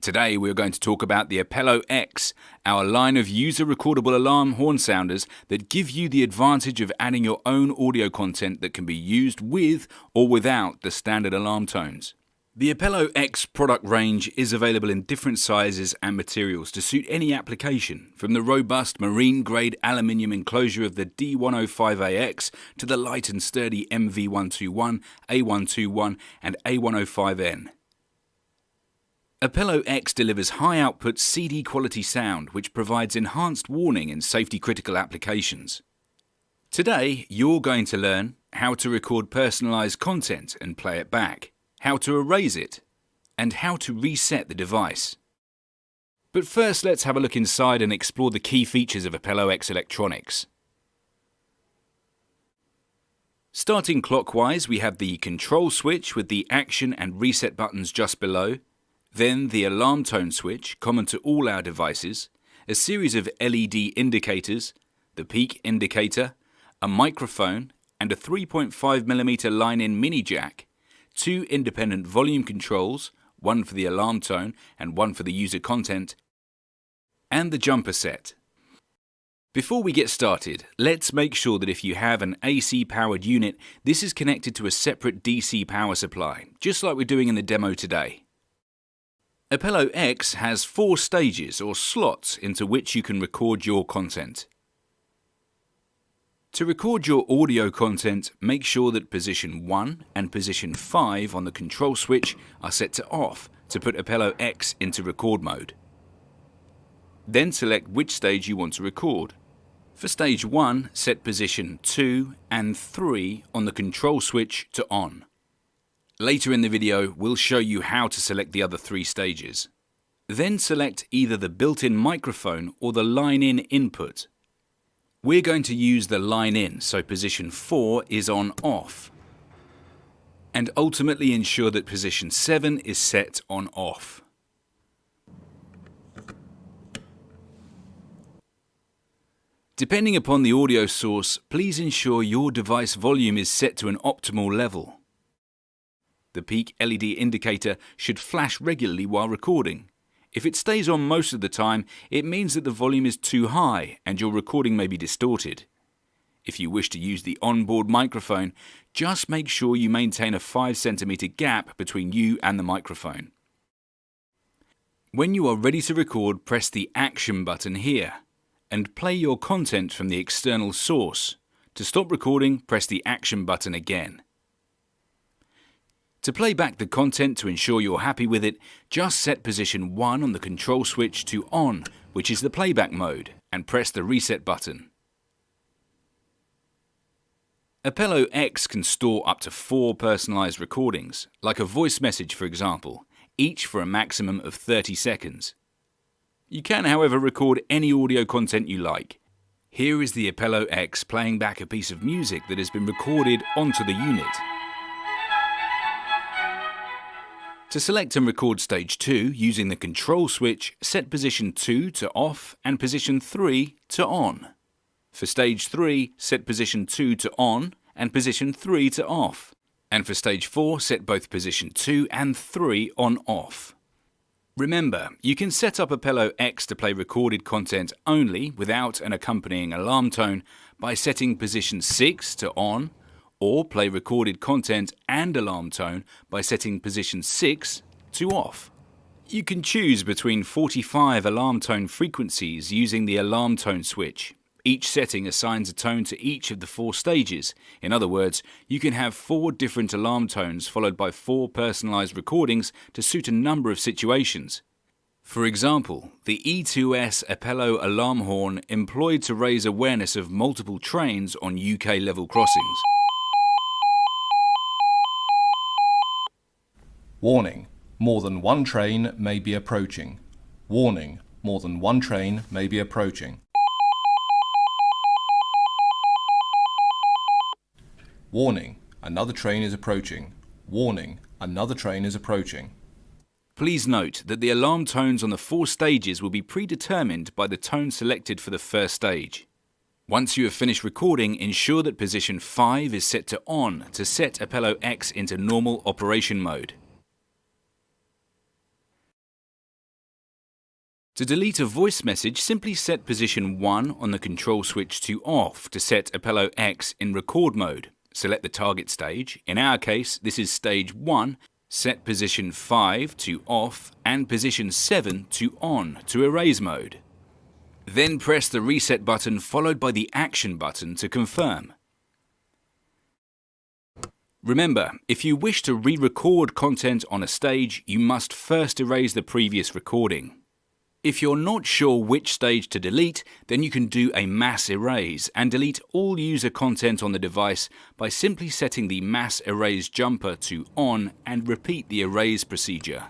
Today we're going to talk about the Appello X, our line of user-recordable alarm horn sounders that give you the advantage of adding your own audio content that can be used with or without the standard alarm tones. The Appello X product range is available in different sizes and materials to suit any application, from the robust marine-grade aluminium enclosure of the D105AX to the light and sturdy MV121, A121 and A105N. Appello X delivers high-output CD quality sound which provides enhanced warning in safety-critical applications. Today, you're going to learn how to record personalized content and play it back, how to erase it, and how to reset the device. But first, let's have a look inside and explore the key features of Appello X electronics. Starting clockwise, we have the control switch with the action and reset buttons just below, then the alarm tone switch, common to all our devices, a series of LED indicators, the peak indicator, a microphone, and a 3.5mm line-in mini jack, two independent volume controls, one for the alarm tone and one for the user content, and the jumper set. Before we get started, let's make sure that if you have an AC-powered unit, this is connected to a separate DC power supply, just like we're doing in the demo today. Appello X has 4 stages or slots into which you can record your content. To record your audio content, make sure that position 1 and position 5 on the control switch are set to off to put Appello X into record mode. Then select which stage you want to record. For stage 1, set position 2 and 3 on the control switch to on. Later in the video, we'll show you how to select the other 3 stages. Then select either the built-in microphone or the line-in input. We're going to use the line-in, so position 4 is on off. And ultimately ensure that position 7 is set on off. Depending upon the audio source, please ensure your device volume is set to an optimal level. The peak LED indicator should flash regularly while recording. If it stays on most of the time, it means that the volume is too high and your recording may be distorted. If you wish to use the onboard microphone, just make sure you maintain a 5cm gap between you and the microphone. When you are ready to record, press the Action button here and play your content from the external source. To stop recording, press the Action button again. To play back the content to ensure you're happy with it, just set position 1 on the control switch to on, which is the playback mode, and press the reset button. Appello X can store up to 4 personalized recordings, like a voice message for example, each for a maximum of 30 seconds. You can, however, record any audio content you like. Here is the Appello X playing back a piece of music that has been recorded onto the unit. To select and record stage 2 using the control switch, set position 2 to off and position 3 to on. For stage 3, set position 2 to on and position 3 to off. And for stage 4, set both position 2 and 3 on off. Remember, you can set up Appello X to play recorded content only without an accompanying alarm tone by setting position 6 to on, or play recorded content and alarm tone by setting position 6 to off. You can choose between 45 alarm tone frequencies using the alarm tone switch. Each setting assigns a tone to each of the 4 stages. In other words, you can have 4 different alarm tones followed by 4 personalized recordings to suit a number of situations. For example, the E2S Appello alarm horn employed to raise awareness of multiple trains on UK level crossings. Warning, more than one train may be approaching. Warning, more than one train may be approaching. Warning, another train is approaching. Warning, another train is approaching. Please note that the alarm tones on the 4 stages will be predetermined by the tone selected for the first stage. Once you have finished recording, ensure that position 5 is set to on to set Appello X into normal operation mode. To delete a voice message, simply set position 1 on the control switch to off to set Appello X in record mode. Select the target stage. In our case, this is stage 1. Set position 5 to off and position 7 to on to erase mode. Then press the reset button followed by the action button to confirm. Remember, if you wish to re-record content on a stage, you must first erase the previous recording. If you're not sure which stage to delete, then you can do a mass erase and delete all user content on the device by simply setting the mass erase jumper to on and repeat the erase procedure.